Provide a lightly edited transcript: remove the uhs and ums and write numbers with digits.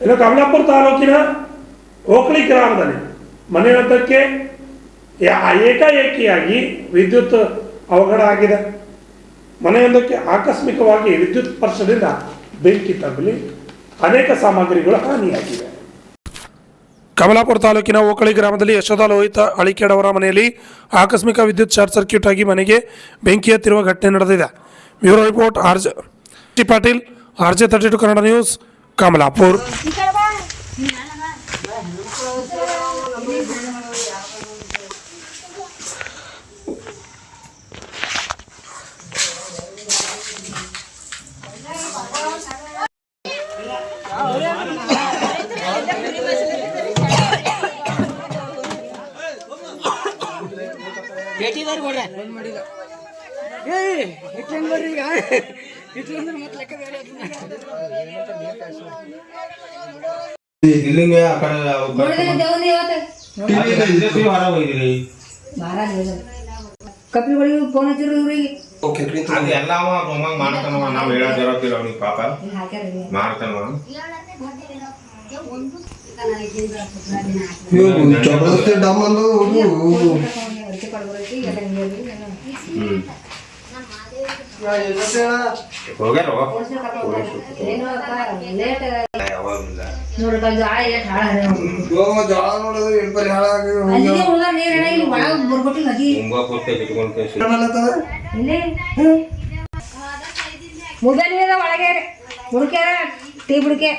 ಇನ್ನು ಕಮಲಾಪುರ ತಾಲೂಕಿನ ಓಕಳಿ ಗ್ರಾಮದಲ್ಲಿ ಮನೆಯೊಂದಕ್ಕೆ ಏಕಾಏಕಿಯಾಗಿ ವಿದ್ಯುತ್ ಅವಘಡ ಆಗಿದೆ. ಮನೆಯೊಂದಕ್ಕೆ ಆಕಸ್ಮಿಕವಾಗಿ ವಿದ್ಯುತ್ ಸ್ಪರ್ಶದಿಂದ ಬೆಂಕಿ ತಗುಲಿ ಅನೇಕ ಸಾಮಗ್ರಿಗಳು ಹಾನಿಯಾಗಿವೆ. ಕಮಲಾಪುರ ತಾಲೂಕಿನ ಓಕಳಿ ಗ್ರಾಮದಲ್ಲಿ ಯಶೋಧ ಲೋಹಿತ ಅಳಿಕೆಡವರ ಮನೆಯಲ್ಲಿ ಆಕಸ್ಮಿಕ ವಿದ್ಯುತ್ ಶಾರ್ಟ್ ಸರ್ಕ್ಯೂಟ್ ಆಗಿ ಮನೆಗೆ ಬೆಂಕಿ ಹತ್ತಿರುವ ಘಟನೆ ನಡೆದಿದೆ. Bureau report RJ Patil, RJ 32 Kannada news, Kamalapura. ಕಪಿಗಳಿಗೆ ಫೋನ್ ಹಚ್ಚಿರು ಇವ್ರಿಗೆ ಅದೆಲ್ಲ ಮಾಡ್ತಾನವ. ನಾವು ಹೇಳೋದಿರೋತಿಲ್ಲ ಅವ್ನಿಗೆ ಪಾಪ ಮಾಡ್ತಾನವ. ಮೊಬೈಲ್ ಒಳಗೆ ಹುಡುಕ್ಯಾರ ಟೀ ಬಿಡ್ಕೆ